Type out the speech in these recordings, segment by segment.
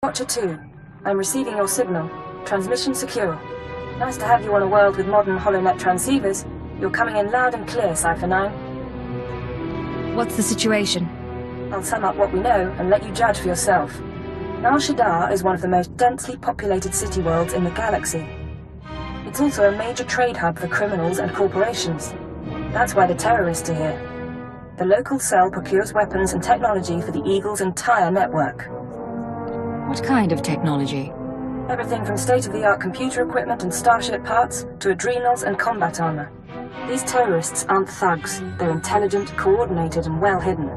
Watcher 2, I'm receiving your signal. Transmission secure. Nice to have you on a world with modern HoloNet transceivers. You're coming in loud and clear, Cypher 9. What's the situation? I'll sum up what we know and let you judge for yourself. Now Shaadaa is one of the most densely populated city worlds in the galaxy. It's also a major trade hub for criminals and corporations. That's why the terrorists are here. The local cell procures weapons and technology for the Eagle's entire network. What kind of technology? Everything from state-of-the-art computer equipment and starship parts to adrenals and combat armor. These terrorists aren't thugs. They're intelligent, coordinated, and well hidden.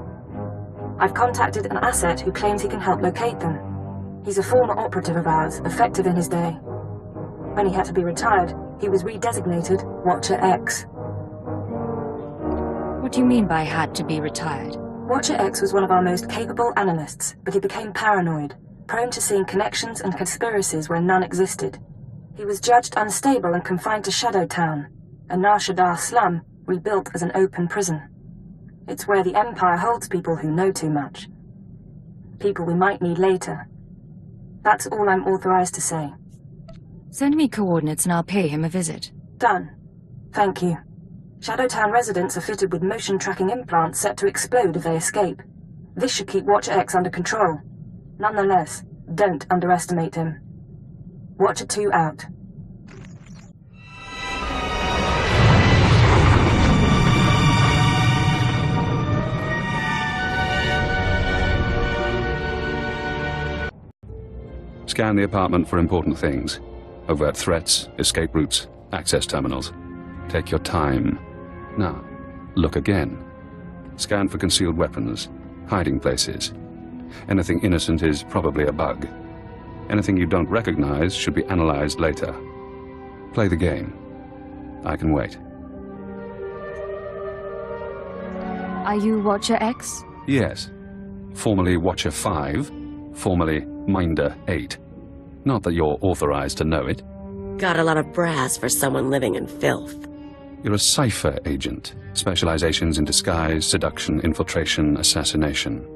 I've contacted an asset who claims he can help locate them. He's a former operative of ours, effective in his day. When he had to be retired, he was redesignated Watcher X. What do you mean by had to be retired? Watcher X was one of our most capable analysts, but he became paranoid, prone to seeing connections and conspiracies where none existed. He was judged unstable and confined to Shadow Town, a Nar Shaddaa slum rebuilt as an open prison. It's where the Empire holds people who know too much. People we might need later. That's all I'm authorized to say. Send me coordinates and I'll pay him a visit. Done. Thank you. Shadowtown residents are fitted with motion-tracking implants set to explode if they escape. This should keep Watcher X under control. Nonetheless, don't underestimate him. Watcher 2 out. Scan the apartment for important things. Overt threats, escape routes, access terminals. Take your time. Now, look again. Scan for concealed weapons, hiding places. Anything innocent is probably a bug. Anything you don't recognize should be analyzed later. Play the game. I can wait. Are you Watcher X? Yes. Formerly Watcher 5, formerly Minder 8. Not that you're authorized to know it. Got a lot of brass for someone living in filth. You're a cipher agent. Specializations in disguise, seduction, infiltration, assassination.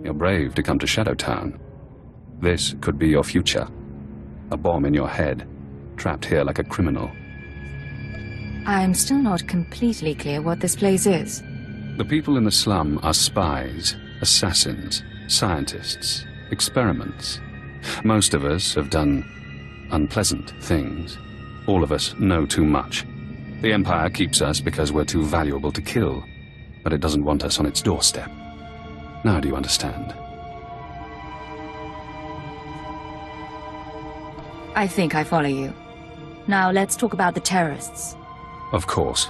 You're brave to come to Shadowtown. This could be your future. A bomb in your head, trapped here like a criminal. I'm still not completely clear what this place is. The people in the slum are spies, assassins, scientists, experiments. Most of us have done unpleasant things. All of us know too much. The Empire keeps us because we're too valuable to kill, but it doesn't want us on its doorstep. Now do you understand? I think I follow you. Now let's talk about the terrorists. Of course.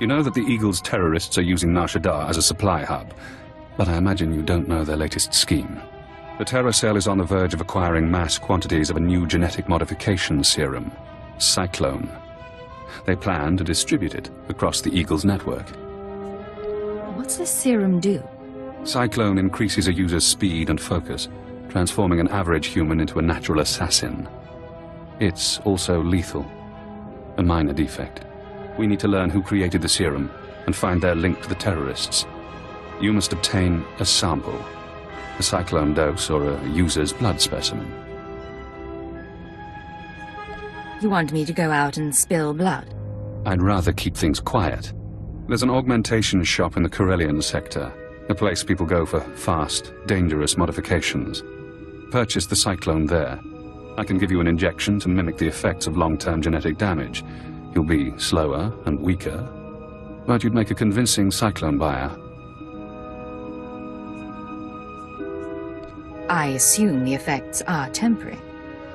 You know that the Eagle's terrorists are using Nar Shaddaa as a supply hub, but I imagine you don't know their latest scheme. The Terror Cell is on the verge of acquiring mass quantities of a new genetic modification serum, Cyclone. They plan to distribute it across the Eagle's network. What's this serum do? Cyclone increases a user's speed and focus, transforming an average human into a natural assassin. It's also lethal, a minor defect. We need to learn who created the serum and find their link to the terrorists. You must obtain a sample, a Cyclone dose or a user's blood specimen. You want me to go out and spill blood? I'd rather keep things quiet. There's an augmentation shop in the Corellian sector, a place people go for fast, dangerous modifications. Purchase the Cyclone there. I can give you an injection to mimic the effects of long-term genetic damage. You'll be slower and weaker, but you'd make a convincing Cyclone buyer. I assume the effects are temporary.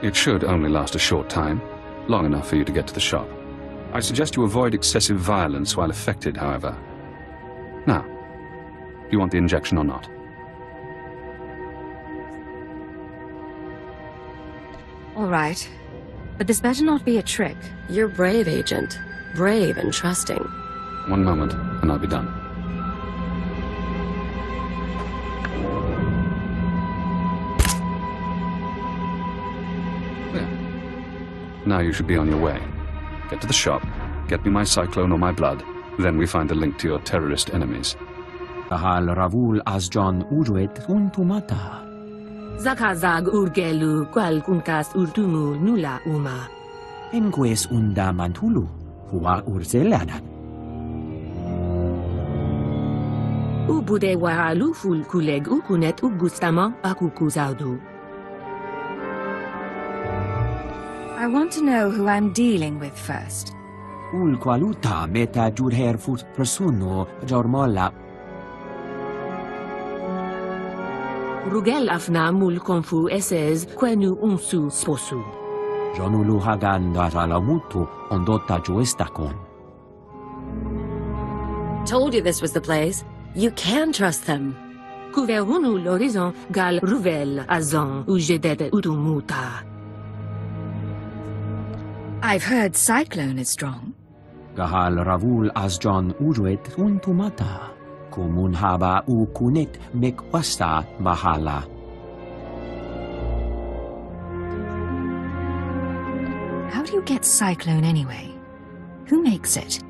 It should only last a short time, long enough for you to get to the shop. I suggest you avoid excessive violence while affected, however. Now, do you want the injection or not? All right, but this better not be a trick. You're brave, Agent. Brave and trusting. One moment, and I'll be done. There. Now you should be on your way. Get to the shop, get me my Cyclone or my blood, then we find the link to your terrorist enemies. Tahal Ravul Asjan Uruet Untumata. Zakazag urgelu qualcuncas urtumu nula uma. Enques unda mantulu, hua urzeladan. Ubude wahalu ful kuleg ukunet ugustama akukuzaudu. I want to know who I'm dealing with first. Ul qualuta meta jurher fut persono jormolla. Rugel afna mul konfu esez quenu unsu sposu. Jonulu hagan daralamutu ondotta juestakon. Told you this was the place. You can trust them. Kuverunu l'horizon gal ruvel azon ujedet utumuta. I've heard Cyclone is strong. Gahal ravul asjon uruet untumata. Kumun haba u kunet mekwasta mahala. How do you get Cyclone anyway? Who makes it?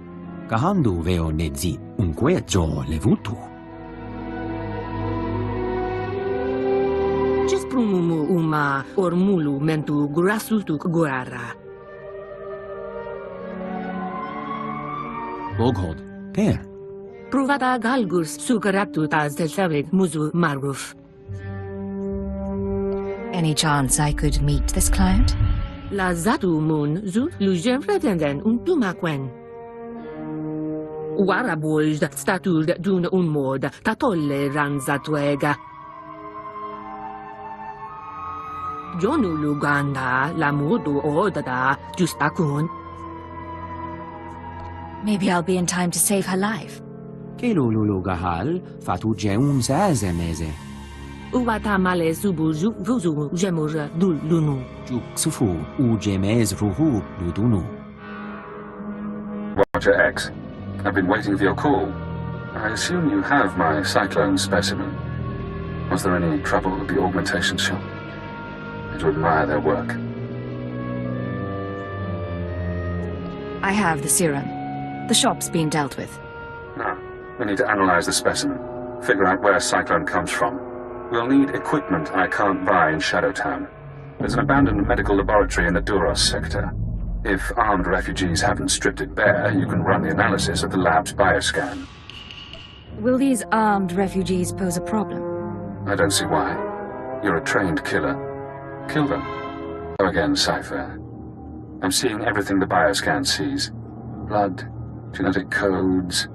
Kahandu veo nedzi unquezo levutu. Cisprumumu uma ormulu mentu grasutuk guara. Boghod, per. Provata galgus sucaratutaz del savig muzu maruf. Any chance I could meet this client? La zatu mun zu lujem pretenden untumakwen. Warabulj statud dun unmod tatolle ranzatuega. Jonu luganda la modu odada justakun. Maybe I'll be in time to save her life. Kelululu gahal fatu jeun zazemeze. Uwata male zubuju vuzu jemur dul lunu. Juk sufu u jemez ruhu ludunu. Roger X. I've been waiting for your call. I assume you have my Cyclone specimen. Was there any trouble at the augmentation shop? I do admire their work. I have the serum. The shop's been dealt with. Now, we need to analyze the specimen, figure out where Cyclone comes from. We'll need equipment I can't buy in Shadowtown. There's an abandoned medical laboratory in the Duros sector. If armed refugees haven't stripped it bare, you can run the analysis of the lab's bioscan. Will these armed refugees pose a problem? I don't see why. You're a trained killer. Kill them. Go again, Cypher. I'm seeing everything the bioscan sees. Blood, genetic codes.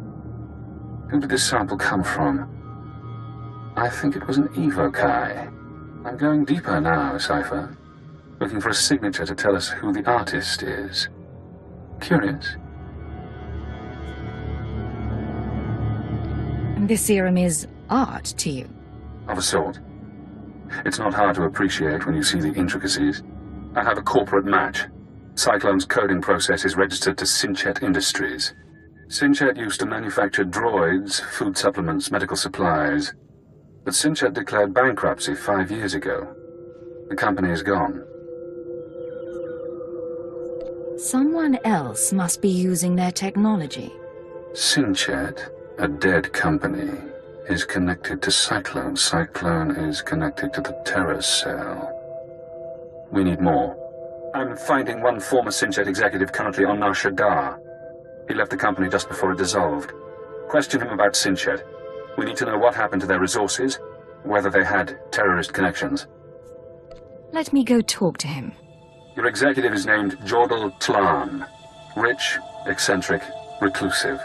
Who did this sample come from? I think it was an evokai. I'm going deeper now, Cypher. Looking for a signature to tell us who the artist is. Curious? This serum is art to you. Of a sort. It's not hard to appreciate when you see the intricacies. I have a corporate match. Cyclone's coding process is registered to Sinchet Industries. Sinchet used to manufacture droids, food supplements, medical supplies. But Sinchet declared bankruptcy 5 years ago. The company is gone. Someone else must be using their technology. Sinchet, a dead company, is connected to Cyclone. Cyclone is connected to the terror cell. We need more. I'm finding one former Sinchet executive currently on Shaadaa. He left the company just before it dissolved. Question him about Sinchet. We need to know what happened to their resources, whether they had terrorist connections. Let me go talk to him. Your executive is named Jordal Tlan. Rich, eccentric, reclusive.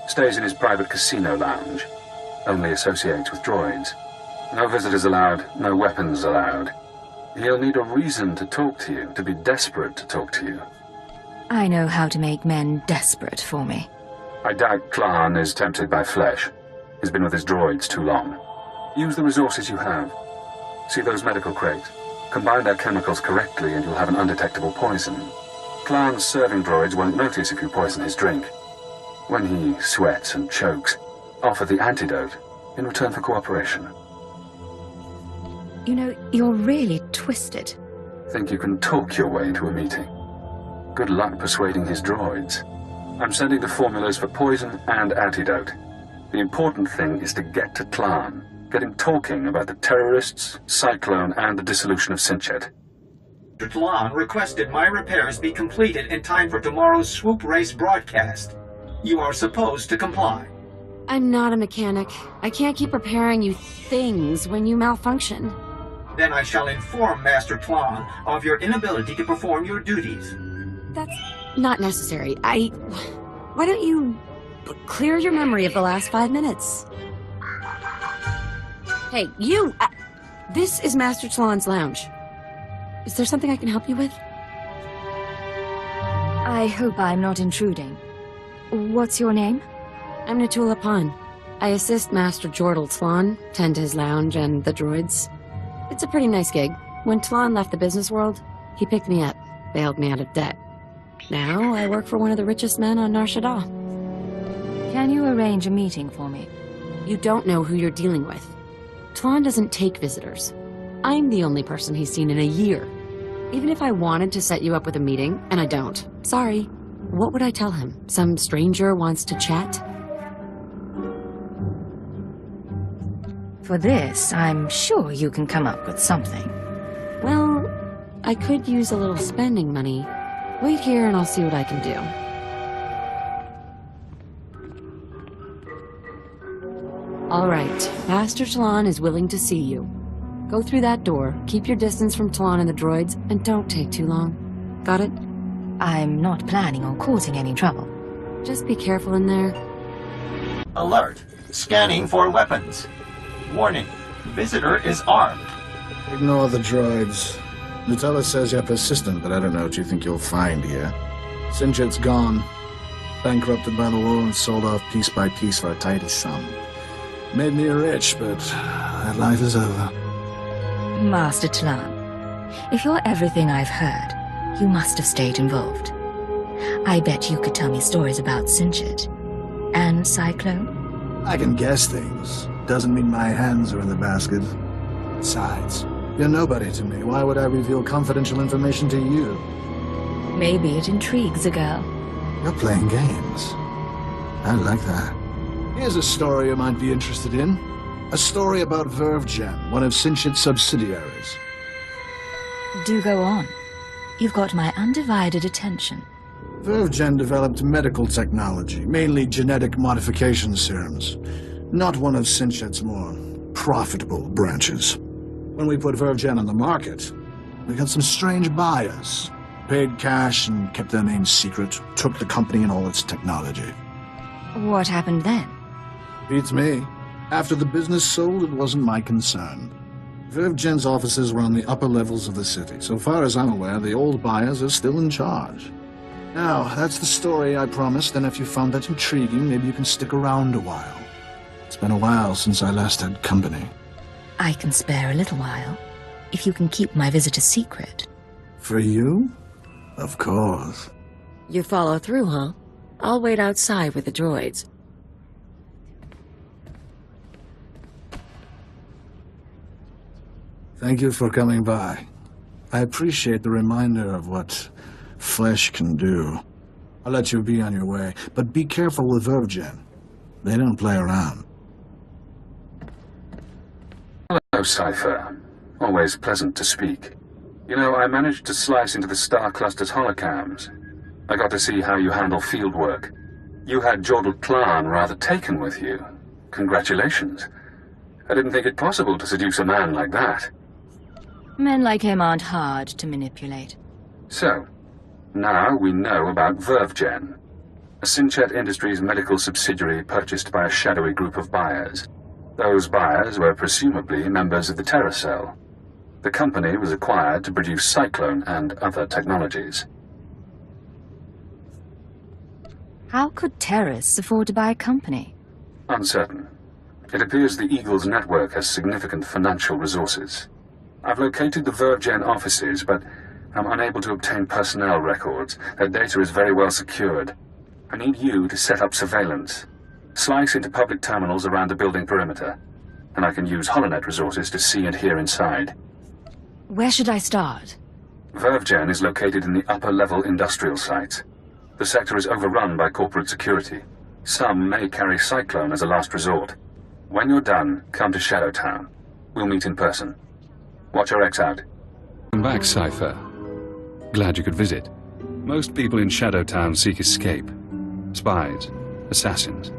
Stays in his private casino lounge. Only associates with droids. No visitors allowed, no weapons allowed. He'll need a reason to talk to you, to be desperate to talk to you. I know how to make men desperate for me. I doubt Tlan is tempted by flesh. He's been with his droids too long. Use the resources you have. See those medical crates? Combine their chemicals correctly and you'll have an undetectable poison. Tlan's serving droids won't notice if you poison his drink. When he sweats and chokes, offer the antidote in return for cooperation. You know, you're really twisted. Think you can talk your way into a meeting? Good luck persuading his droids. I'm sending the formulas for poison and antidote. The important thing is to get to Tlan. Get him talking about the terrorists, Cyclone, and the dissolution of Sinchet. Tlon requested my repairs be completed in time for tomorrow's swoop race broadcast. You are supposed to comply. I'm not a mechanic. I can't keep repairing you things when you malfunction. Then I shall inform Master Tlon of your inability to perform your duties. That's not necessary. Why don't you clear your memory of the last 5 minutes? Hey, you! This is Master Tlon's lounge. Is there something I can help you with? I hope I'm not intruding. What's your name? I'm Natula Pan. I assist Master Jordal Tlon, tend to his lounge and the droids. It's a pretty nice gig. When Tlon left the business world, he picked me up, bailed me out of debt. Now I work for one of the richest men on Shaadaa. Can you arrange a meeting for me? You don't know who you're dealing with. Tlon doesn't take visitors. I'm the only person he's seen in a year. Even if I wanted to set you up with a meeting, and I don't, sorry, what would I tell him? Some stranger wants to chat? For this, I'm sure you can come up with something. Well, I could use a little spending money. Wait here and I'll see what I can do. All right, Master Tlon is willing to see you. Go through that door, keep your distance from Tlon and the droids, and don't take too long. Got it? I'm not planning on causing any trouble. Just be careful in there. Alert! Scanning for weapons. Warning, visitor is armed. Ignore the droids. Nutella says you're persistent, but I don't know what you think you'll find here. Sinchet's gone. Bankrupted by the war and sold off piece by piece for a tidy sum. Made me rich, but that life is over. Master Tlon, if you're everything I've heard, you must have stayed involved. I bet you could tell me stories about Sinchet. And Cyclone? I can guess things. Doesn't mean my hands are in the basket. Besides, you're nobody to me. Why would I reveal confidential information to you? Maybe it intrigues a girl. You're playing games. I like that. Here's a story you might be interested in. A story about VerveGen, one of Sinchet's subsidiaries. Do go on. You've got my undivided attention. VerveGen developed medical technology, mainly genetic modification serums. Not one of Sinchet's more profitable branches. When we put VerveGen on the market, we got some strange buyers. Paid cash and kept their names secret, took the company and all its technology. What happened then? Beats me. After the business sold, it wasn't my concern. VerveGen's offices were on the upper levels of the city. So far as I'm aware, the old buyers are still in charge. Now, that's the story I promised, and if you found that intriguing, maybe you can stick around a while. It's been a while since I last had company. I can spare a little while, if you can keep my visit a secret. For you? Of course. You follow through, huh? I'll wait outside with the droids. Thank you for coming by. I appreciate the reminder of what flesh can do. I'll let you be on your way, but be careful with VerveGen. They don't play around. Hello, Cypher. Always pleasant to speak. You know, I managed to slice into the Star Cluster's holocams. I got to see how you handle field work. You had Jordal Tlon rather taken with you. Congratulations. I didn't think it possible to seduce a man like that. Men like him aren't hard to manipulate. So, now we know about VerveGen, a Sinchet Industries medical subsidiary purchased by a shadowy group of buyers. Those buyers were presumably members of the Terror Cell. The company was acquired to produce Cyclone and other technologies. How could terrorists afford to buy a company? Uncertain. It appears the Eagle's network has significant financial resources. I've located the VerveGen offices, but I'm unable to obtain personnel records. Their data is very well secured. I need you to set up surveillance. Slice into public terminals around the building perimeter, and I can use HoloNet resources to see and hear inside. Where should I start? VerveGen is located in the upper-level industrial sites. The sector is overrun by corporate security. Some may carry Cyclone as a last resort. When you're done, come to Shadow Town. We'll meet in person. Watch your ex out. Come back, Cypher. Glad you could visit. Most people in Shadow Town seek escape. Spies, assassins.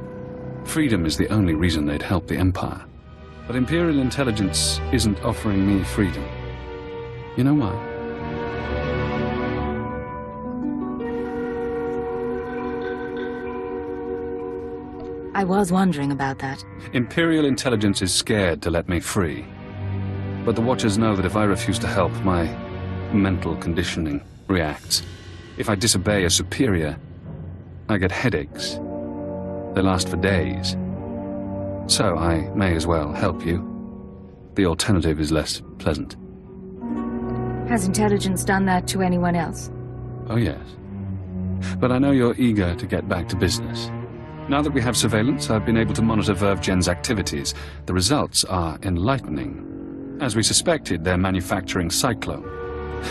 Freedom is the only reason they'd help the Empire. But Imperial intelligence isn't offering me freedom. You know why? I was wondering about that. Imperial intelligence is scared to let me free. But the Watchers know that if I refuse to help, my mental conditioning reacts. If I disobey a superior, I get headaches. They last for days. So I may as well help you. The alternative is less pleasant. Has intelligence done that to anyone else? Oh, yes. But I know you're eager to get back to business. Now that we have surveillance, I've been able to monitor VerveGen's activities. The results are enlightening. As we suspected, they're manufacturing Cyclone.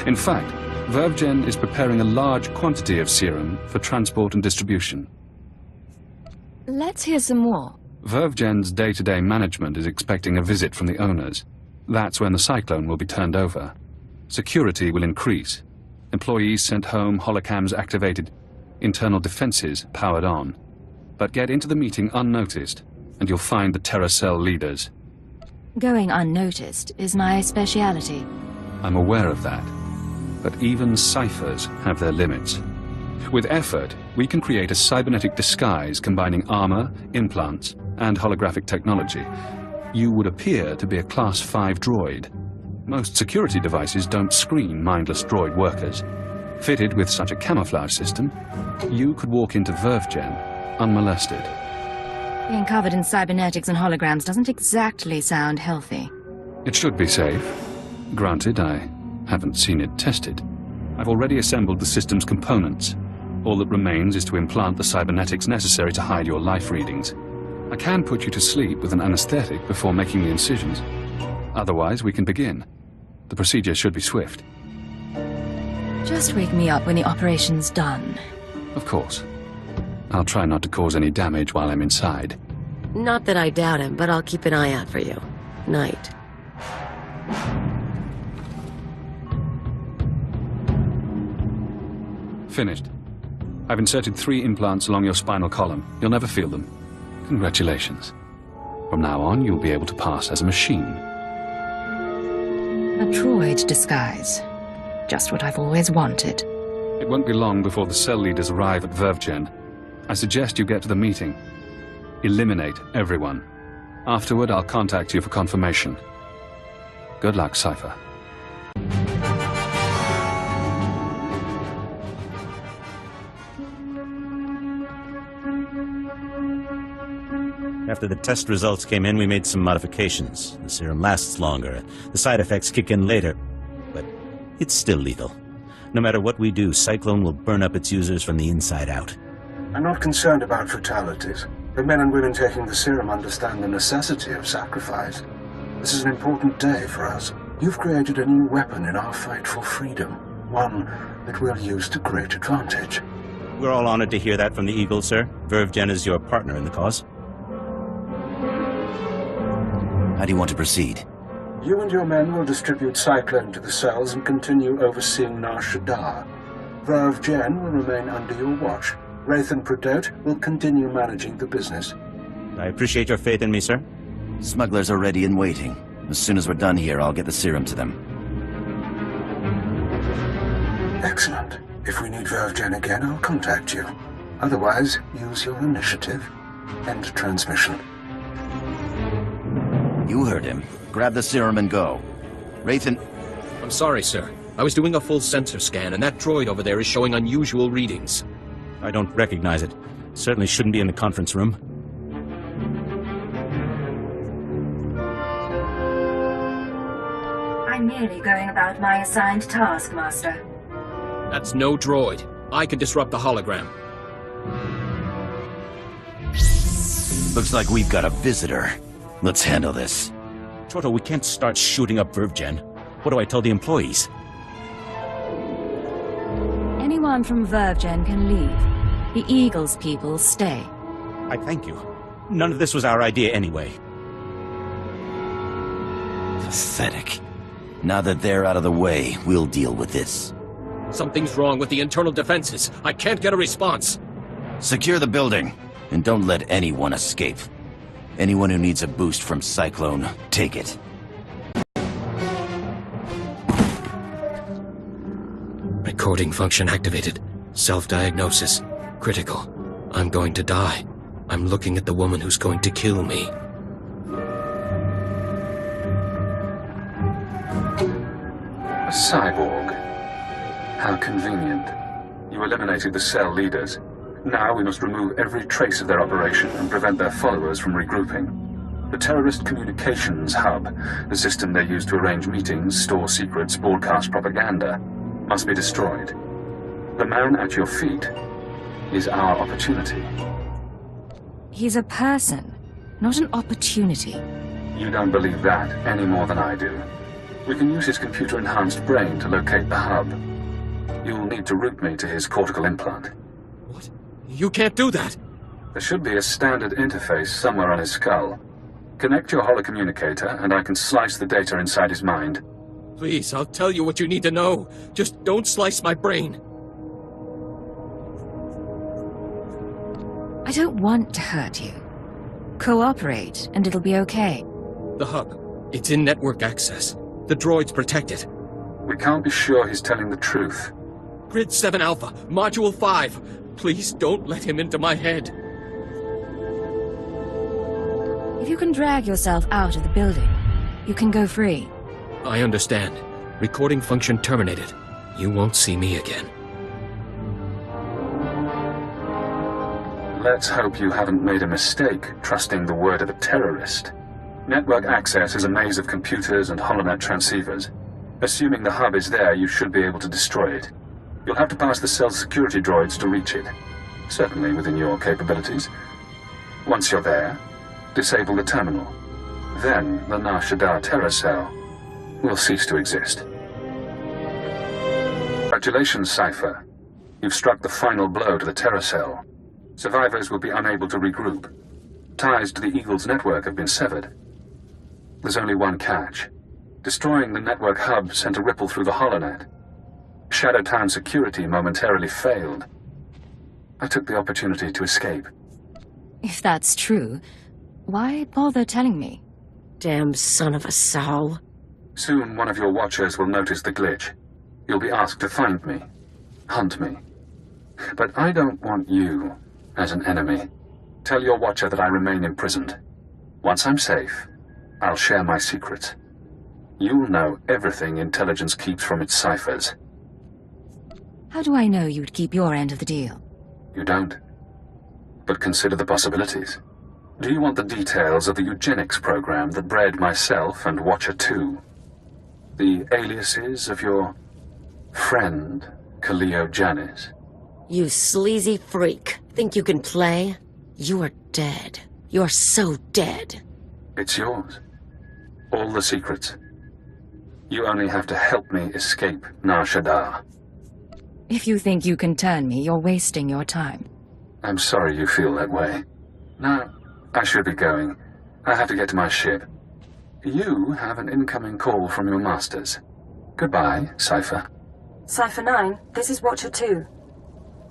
In fact, VerveGen is preparing a large quantity of serum for transport and distribution. Let's hear some more. VerveGen's day-to-day management is expecting a visit from the owners. That's when the Cyclone will be turned over. Security will increase. Employees sent home, holocams activated, internal defenses powered on. But get into the meeting unnoticed, and you'll find the Terror Cell leaders. Going unnoticed is my speciality. I'm aware of that. But even ciphers have their limits. With effort, we can create a cybernetic disguise combining armor, implants, and holographic technology. You would appear to be a Class 5 droid. Most security devices don't screen mindless droid workers. Fitted with such a camouflage system, you could walk into VerveGen unmolested. Being covered in cybernetics and holograms doesn't exactly sound healthy. It should be safe. Granted, I haven't seen it tested. I've already assembled the system's components. All that remains is to implant the cybernetics necessary to hide your life readings. I can put you to sleep with an anesthetic before making the incisions. Otherwise, we can begin. The procedure should be swift. Just wake me up when the operation's done. Of course. I'll try not to cause any damage while I'm inside. Not that I doubt him, but I'll keep an eye out for you. Night. Finished. I've inserted 3 implants along your spinal column. You'll never feel them. Congratulations. From now on, you'll be able to pass as a machine. A droid disguise. Just what I've always wanted. It won't be long before the cell leaders arrive at VerveGen. I suggest you get to the meeting. Eliminate everyone. Afterward, I'll contact you for confirmation. Good luck, Cypher. After the test results came in, we made some modifications. The serum lasts longer. The side effects kick in later. But it's still lethal. No matter what we do, Cyclone will burn up its users from the inside out. I'm not concerned about fatalities. The men and women taking the serum understand the necessity of sacrifice. This is an important day for us. You've created a new weapon in our fight for freedom. One that we'll use to great advantage. We're all honored to hear that from the Eagle, sir. VerveGen is your partner in the cause. How do you want to proceed? You and your men will distribute Cyclone to the cells and continue overseeing Shaadaa. VerveGen will remain under your watch. Wraith and Pradote will continue managing the business. I appreciate your faith in me, sir. Smugglers are ready and waiting. As soon as we're done here, I'll get the serum to them. Excellent. If we need VerveGen again, I'll contact you. Otherwise, use your initiative. End transmission. You heard him. Grab the serum and go. Wraith and... I'm sorry, sir. I was doing a full sensor scan, and that droid over there is showing unusual readings. I don't recognize it. Certainly shouldn't be in the conference room. I'm merely going about my assigned task, Master. That's no droid. I can disrupt the hologram. Looks like we've got a visitor. Let's handle this. Choto, we can't start shooting up VerveGen. What do I tell the employees? Anyone from VerveGen can leave. The Eagle's people stay. I thank you. None of this was our idea anyway. Pathetic. Now that they're out of the way, we'll deal with this. Something's wrong with the internal defenses. I can't get a response. Secure the building, and don't let anyone escape. Anyone who needs a boost from Cyclone, take it. Recording function activated. Self-diagnosis. Critical. I'm going to die. I'm looking at the woman who's going to kill me. A cyborg. How convenient. You eliminated the cell leaders. Now we must remove every trace of their operation and prevent their followers from regrouping. The terrorist communications hub, the system they use to arrange meetings, store secrets, broadcast propaganda, must be destroyed. The man at your feet is our opportunity. He's a person, not an opportunity. You don't believe that any more than I do. We can use his computer-enhanced brain to locate the hub. You'll need to route me to his cortical implant. What? You can't do that! There should be a standard interface somewhere on his skull. Connect your holocommunicator, and I can slice the data inside his mind. Please, I'll tell you what you need to know. Just don't slice my brain. I don't want to hurt you. Cooperate, and it'll be okay. The hub. It's in network access. The droids protect it. We can't be sure he's telling the truth. Grid 7 Alpha, Module 5. Please don't let him into my head. If you can drag yourself out of the building, you can go free. I understand. Recording function terminated. You won't see me again. Let's hope you haven't made a mistake trusting the word of a terrorist. Network access is a maze of computers and holonet transceivers. Assuming the hub is there, you should be able to destroy it. You'll have to pass the cell's security droids to reach it. Certainly within your capabilities. Once you're there, disable the terminal. Then the Shaadaa terror cell will cease to exist. Congratulations, Cypher. You've struck the final blow to the terror cell. Survivors will be unable to regroup. Ties to the Eagle's network have been severed. There's only one catch. Destroying the network hub sent a ripple through the holonet. Shadow Town security momentarily failed. I took the opportunity to escape. If that's true, why bother telling me? Damn son of a sow. Soon one of your watchers will notice the glitch. You'll be asked to find me, hunt me. But I don't want you as an enemy. Tell your watcher that I remain imprisoned. Once I'm safe, I'll share my secrets. You'll know everything intelligence keeps from its ciphers. How do I know you'd keep your end of the deal? You don't. But consider the possibilities. Do you want the details of the eugenics program that bred myself and Watcher 2? The aliases of your friend, Khalil Janis? You sleazy freak. Think you can play? You are dead. You're so dead. It's yours. All the secrets. You only have to help me escape Shaadaa. If you think you can turn me, you're wasting your time. I'm sorry you feel that way. Now, I should be going. I have to get to my ship. You have an incoming call from your masters. Goodbye, Cypher. Cypher 9, this is Watcher 2.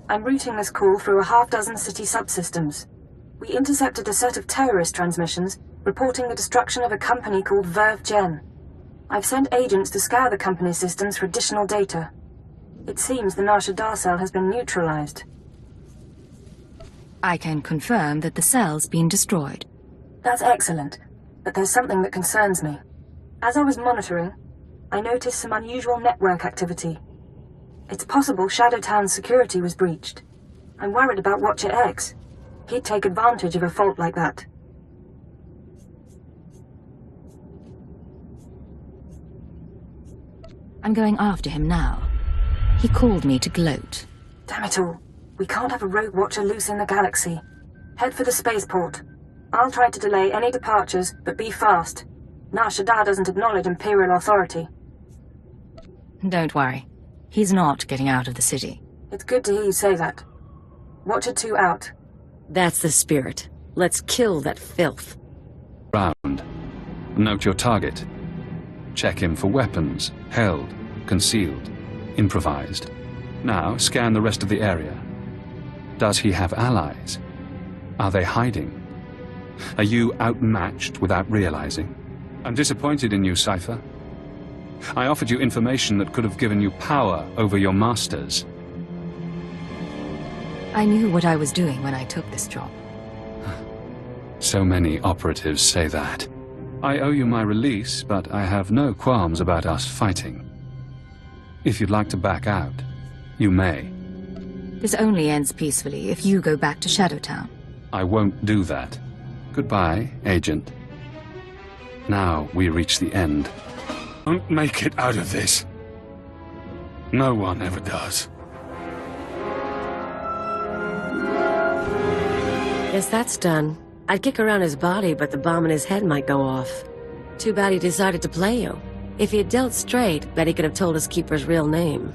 I'm routing this call through a half-dozen city subsystems. We intercepted a set of terrorist transmissions reporting the destruction of a company called Verve Gen. I've sent agents to scour the company's systems for additional data. It seems the Shaadaa cell has been neutralized. I can confirm that the cell's been destroyed. That's excellent, but there's something that concerns me. As I was monitoring, I noticed some unusual network activity. It's possible Shadow Town's security was breached. I'm worried about Watcher X. He'd take advantage of a fault like that. I'm going after him now. He called me to gloat. Damn it all. We can't have a rogue Watcher loose in the galaxy. Head for the spaceport. I'll try to delay any departures, but be fast. Shaadaa doesn't acknowledge Imperial authority. Don't worry. He's not getting out of the city. It's good to hear you say that. Watcher 2 out. That's the spirit. Let's kill that filth. Round. Note your target. Check him for weapons, held, concealed, improvised. Now scan the rest of the area. Does he have allies? Are they hiding? Are you outmatched without realizing? I'm disappointed in you, Cypher. I offered you information that could have given you power over your masters. I knew what I was doing when I took this job. So many operatives say that. I owe you my release, but I have no qualms about us fighting. If you'd like to back out, you may. This only ends peacefully if you go back to Shadowtown. I won't do that. Goodbye, Agent. Now we reach the end. Won't make it out of this. No one ever does. Guess that's done. I'd kick around his body, but the bomb in his head might go off. Too bad he decided to play you. If he had dealt straight, bet he could have told his keeper's real name.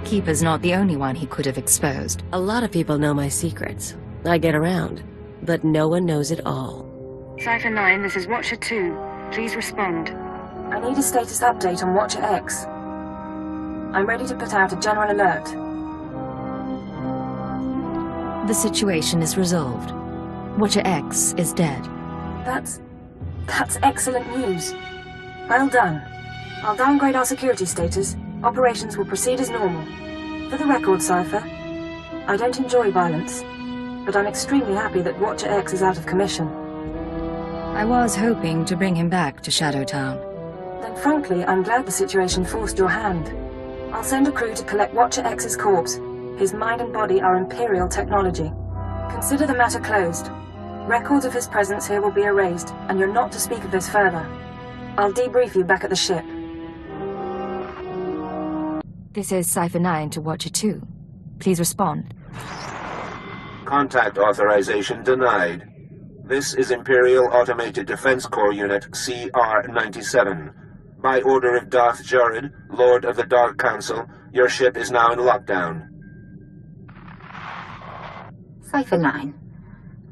Keeper's not the only one he could have exposed. A lot of people know my secrets. I get around, but no one knows it all. Cypher 9, this is Watcher 2. Please respond. I need a status update on Watcher X. I'm ready to put out a general alert. The situation is resolved. Watcher X is dead. That's excellent news. Well done. I'll downgrade our security status. Operations will proceed as normal. For the record, Cypher, I don't enjoy violence, but I'm extremely happy that Watcher X is out of commission. I was hoping to bring him back to Shadowtown. Then frankly, I'm glad the situation forced your hand. I'll send a crew to collect Watcher X's corpse. His mind and body are Imperial technology. Consider the matter closed. Records of his presence here will be erased, and you're not to speak of this further. I'll debrief you back at the ship. This is Cypher 9 to Watcher 2. Please respond. Contact authorization denied. This is Imperial Automated Defense Corps Unit CR-97. By order of Darth Jared, Lord of the Dark Council, your ship is now in lockdown. Cypher 9.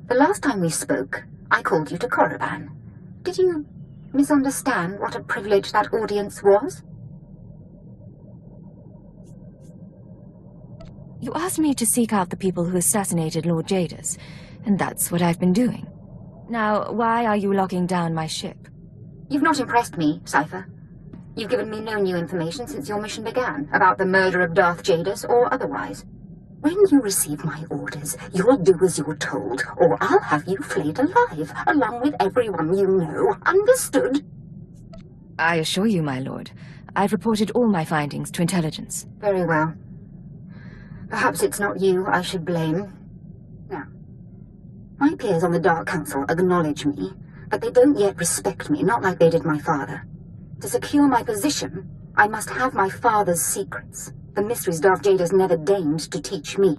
The last time we spoke, I called you to Korriban. Did you misunderstand what a privilege that audience was? You asked me to seek out the people who assassinated Lord Jadis, and that's what I've been doing. Now, why are you locking down my ship? You've not impressed me, Cypher. You've given me no new information since your mission began, about the murder of Darth Jadis or otherwise. When you receive my orders, you'll do as you're told, or I'll have you flayed alive, along with everyone you know. Understood? I assure you, my lord, I've reported all my findings to intelligence. Very well. Perhaps it's not you I should blame. Now, my peers on the Dark Council acknowledge me, but they don't yet respect me, not like they did my father. To secure my position, I must have my father's secrets, the mysteries Darth Jadis never deigned to teach me.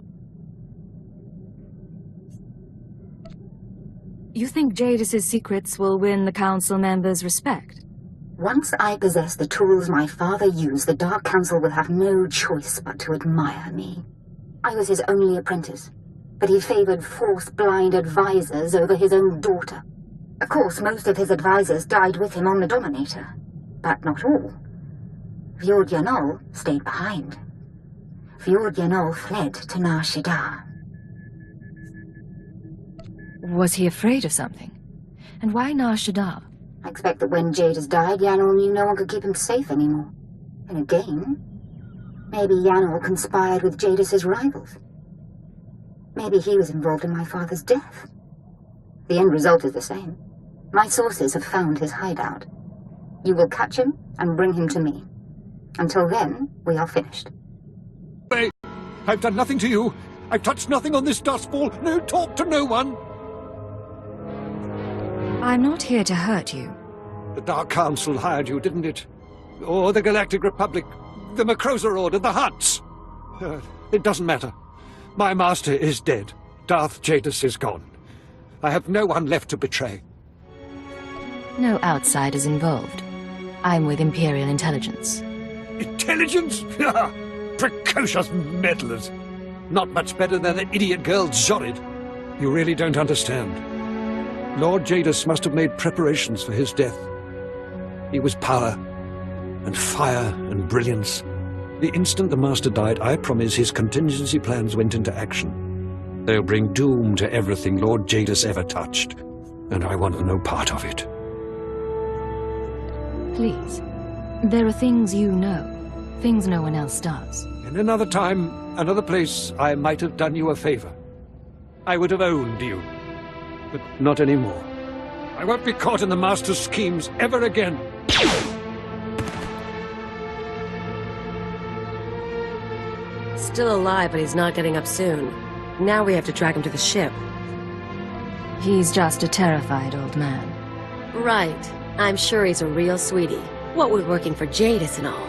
You think Jadis's secrets will win the council members' respect? Once I possess the tools my father used, the Dark Council will have no choice but to admire me. I was his only apprentice, but he favored Force-blind advisors over his own daughter. Of course, most of his advisors died with him on the Dominator, but not all. Fjord Yanol stayed behind. Fjord Yanol fled to Shaadaa. Was he afraid of something? And why Shaadaa? I expect that when Jadis died, Yanol knew no one could keep him safe anymore. And again, maybe Yanol conspired with Jadis's rivals. Maybe he was involved in my father's death. The end result is the same. My sources have found his hideout. You will catch him and bring him to me. Until then, we are finished. Wait! I've done nothing to you. I've touched nothing on this dust ball. No talk to no one. I'm not here to hurt you. The Dark Council hired you, didn't it? Or the Galactic Republic, the Macrosa Order, the Hutts. It doesn't matter. My master is dead. Darth Jadis is gone. I have no one left to betray. No outsiders involved. I'm with Imperial Intelligence. Intelligence? Precocious meddlers. Not much better than the idiot girl Zorid. You really don't understand. Lord Jadis must have made preparations for his death. He was power, and fire, and brilliance. The instant the Master died, I promise his contingency plans went into action. They'll bring doom to everything Lord Jadis ever touched, and I want no part of it. Please. There are things you know. Things no one else does. In another time, another place, I might have done you a favor. I would have owned you. But not anymore. I won't be caught in the Master's schemes ever again. Still alive, but he's not getting up soon. Now we have to track him to the ship. He's just a terrified old man. Right. I'm sure he's a real sweetie. What with working for Jadis and all.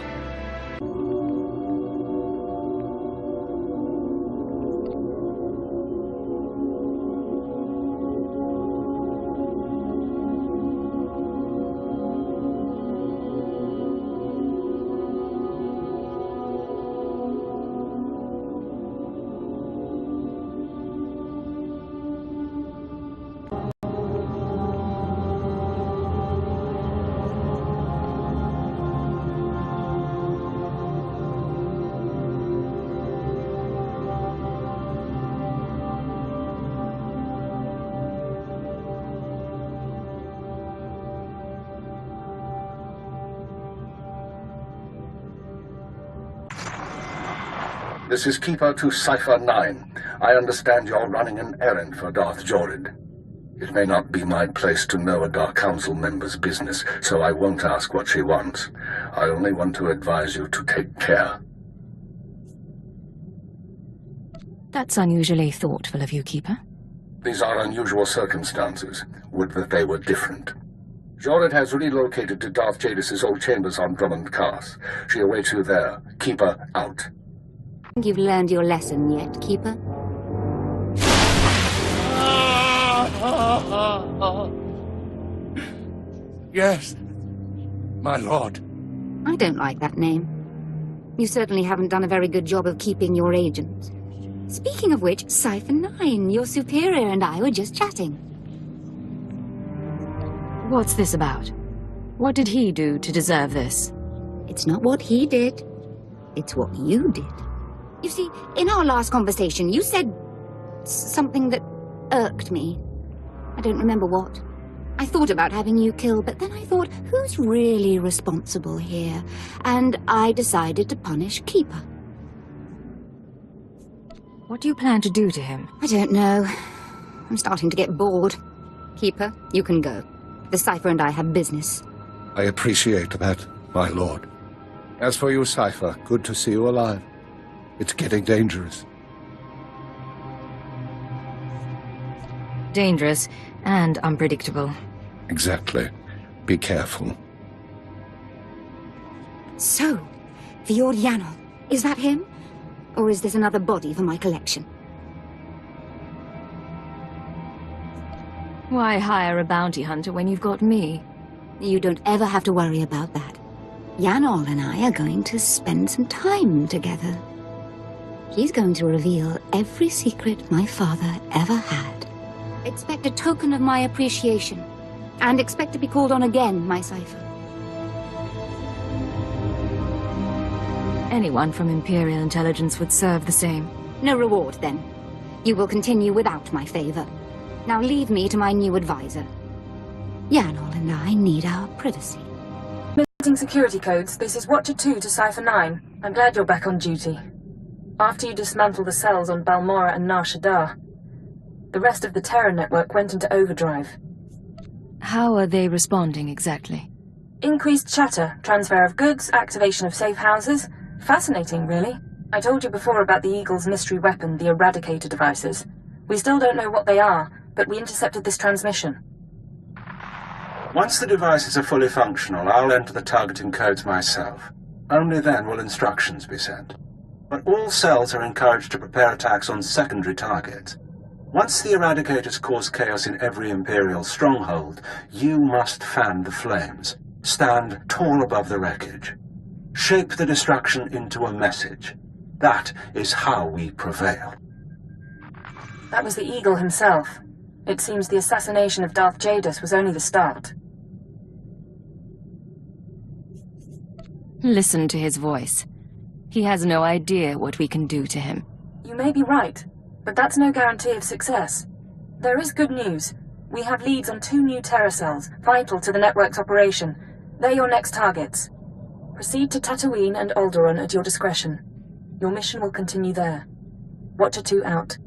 This is Keeper to Cipher 9. I understand you're running an errand for Darth Jorid. It may not be my place to know a Dark Council member's business, so I won't ask what she wants. I only want to advise you to take care. That's unusually thoughtful of you, Keeper. These are unusual circumstances. Would that they were different. Jorid has relocated to Darth Jadis' old chambers on Drummond Cast. She awaits you there. Keeper out. Think you've learned your lesson yet, Keeper? Yes, my lord. I don't like that name. You certainly haven't done a very good job of keeping your agent. Speaking of which, Cipher 9, your superior and I were just chatting. What's this about? What did he do to deserve this? It's not what he did. It's what you did. You see, in our last conversation, you said something that irked me. I don't remember what. I thought about having you killed, but then I thought, who's really responsible here? And I decided to punish Keeper. What do you plan to do to him? I don't know. I'm starting to get bored. Keeper, you can go. The Cipher and I have business. I appreciate that, my lord. As for you, Cipher, good to see you alive. It's getting dangerous. Dangerous and unpredictable. Exactly. Be careful. So, Viordiano, is that him? Or is this another body for my collection? Why hire a bounty hunter when you've got me? You don't ever have to worry about that. Yanol and I are going to spend some time together. He's going to reveal every secret my father ever had. Expect a token of my appreciation. And expect to be called on again, my Cipher. Anyone from Imperial Intelligence would serve the same. No reward, then. You will continue without my favor. Now leave me to my new advisor. Yanol and I need our privacy. Missing security codes, this is Watcher 2 to Cipher 9. I'm glad you're back on duty. After you dismantled the cells on Balmora and Nar Shaadaa, the rest of the Terra network went into overdrive. How are they responding exactly? Increased chatter, transfer of goods, activation of safe houses. Fascinating, really. I told you before about the Eagle's mystery weapon, the Eradicator devices. We still don't know what they are, but we intercepted this transmission. Once the devices are fully functional, I'll enter the targeting codes myself. Only then will instructions be sent. But all cells are encouraged to prepare attacks on secondary targets. Once the Eradicators cause chaos in every Imperial stronghold, you must fan the flames. Stand tall above the wreckage. Shape the destruction into a message. That is how we prevail. That was the Eagle himself. It seems the assassination of Darth Jadus was only the start. Listen to his voice. He has no idea what we can do to him. You may be right, but that's no guarantee of success. There is good news. We have leads on 2 new terror cells, vital to the network's operation. They're your next targets. Proceed to Tatooine and Alderaan at your discretion. Your mission will continue there. Watcher 2 out.